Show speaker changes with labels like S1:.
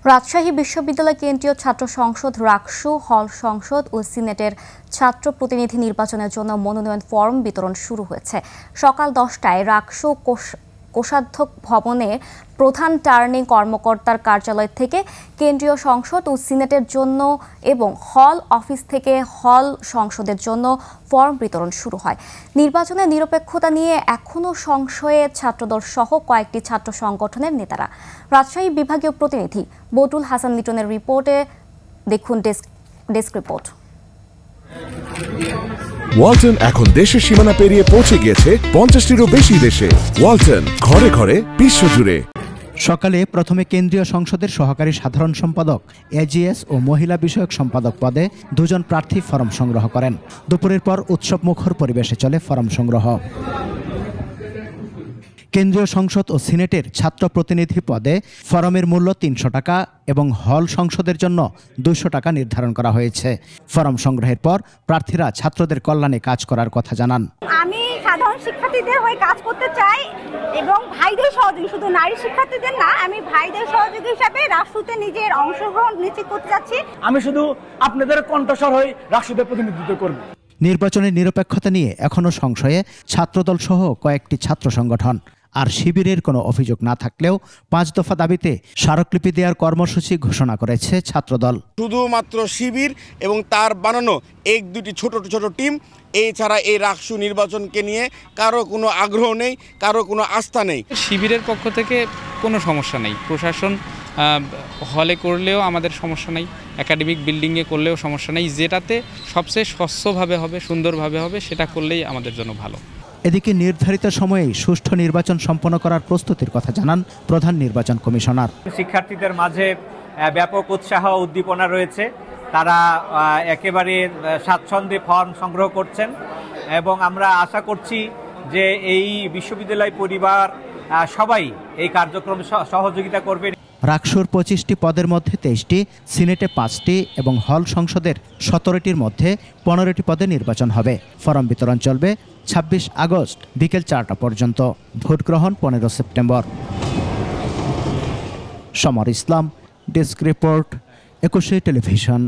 S1: রাজশাহী বিশ্ববিদ্যালয় কেন্দ্রীয় ছাত্র সংসদ রাকসু হল সংসদ ও সিনেটের ছাত্র প্রতিনিধি নির্বাচনের জন্য মনোনয়ন ফর্ম বিতরণ শুরু হয়েছে। সকাল 10টায় রাকসু কোষাধ্যক্ষ ভবনে প্রধান টার্নিং কর্মকর্তার কার্যালয় থেকে কেন্দ্রীয় সংসদ ও সিনেটের জন্য এবং হল অফিস থেকে হল সংসদের জন্য ফর্ম বিতরণ শুরু হয়। নির্বাচনের নিরপেক্ষতা নিয়ে এখনও সংশয়ে ছাত্রদল সহ কয়েকটি ছাত্র সংগঠনের নেতারা। রাজশাহী বিভাগীয় প্রতিনিধি বদরুল হাসান লিটনের রিপোর্টে দেখুন ডেস্ক রিপোর্ট।
S2: ওয়ালটন এখন দেশের সীমানা পেরিয়ে পৌঁছে গিয়েছে 50টিরও বেশি দেশে। ওয়ালটন, ঘরে ঘরে বিশ্বজুড়ে।
S3: সকালে প্রথমে কেন্দ্রীয় সংসদের সহকারী সাধারণ সম্পাদক, এজিএস ও মহিলা বিষয়ক সম্পাদক পদে দুজন প্রার্থী ফরম সংগ্রহ করেন। দুপুরের পর উৎসবমুখর পরিবেশে চলে ফরম সংগ্রহ। কেন্দ্রীয় সংসদ ও সিনেটের ছাত্র প্রতিনিধি পদে ফরমের মূল্য 300 টাকা এবং হল সংসদের জন্য 200 টাকা নির্ধারণ করা হয়েছে। ফরম সংগ্রহের পর প্রার্থীরা ছাত্রদের কল্যাণে কাজ করার কথা জানান।
S4: আমি সাধারণ শিক্ষার্থীদের হয়ে কাজ করতে চাই এবং ভাইদের সহযোগী, শুধু নারী শিক্ষার্থীদের না, আমি ভাইদের সহযোগী হিসাবে রাষ্ট্রতে নিজের অংশগ্রহণ নিশ্চিত করতে চাচ্ছি।
S5: আমি শুধু আপনাদের কণ্ঠস্বর হয়ে রাষ্ট্রতে প্রতিনিধিত্ব করব।
S3: নির্বাচনের নিরপেক্ষতা নিয়ে এখনও সংশয়ে ছাত্রদল সহ কয়েকটি ছাত্র সংগঠন। আর শিবিরের কোনো অভিযোগ না থাকলেও 5 দফা দাবিতে স্মারকলিপি দেওয়ার কর্মসূচি ঘোষণা করেছে ছাত্রদল।
S6: শুধুমাত্র শিবির এবং তার বানানো 1-2টি ছোট ছোট টিম, এছাড়া এই রাকসু নির্বাচনকে নিয়ে কারো কোনো আগ্রহ নেই, কারো কোনো আস্থা নেই।
S7: শিবিরের পক্ষ থেকে কোনো সমস্যা নেই। প্রশাসন হলে করলেও আমাদের সমস্যা নেই, একাডেমিক বিল্ডিংয়ে করলেও সমস্যা নেই। যেটাতে সবচেয়ে স্বচ্ছভাবে হবে, সুন্দরভাবে হবে, সেটা করলেই আমাদের জন্য ভালো।
S3: এদিকে নির্ধারিত সময়েই সুষ্ঠু নির্বাচন সম্পন্ন করার প্রস্তুতির কথা জানান প্রধান নির্বাচন কমিশনার।
S8: শিক্ষার্থীদের মাঝে ব্যাপক উৎসাহ উদ্দীপনা রয়েছে। তারা একেবারে স্বাচ্ছন্দ্যে ফর্ম সংগ্রহ করছেন এবং আমরা আশা করছি যে এই বিশ্ববিদ্যালয় পরিবার সবাই এই কার্যক্রমে সহযোগিতা করবে।
S3: রাকসুর 25টি পদের মধ্যে 23টি, সিনেটে 5টি এবং হল সংসদের 17টির মধ্যে 15টি পদে নির্বাচন হবে। ফরম বিতরণ চলবে 26 আগস্ট বিকেল 4টা পর্যন্ত। ভোট গ্রহণ 15 সেপ্টেম্বর। সমর ইসলাম, ডেস্ক রিপোর্ট, 21 টেলিভিশন।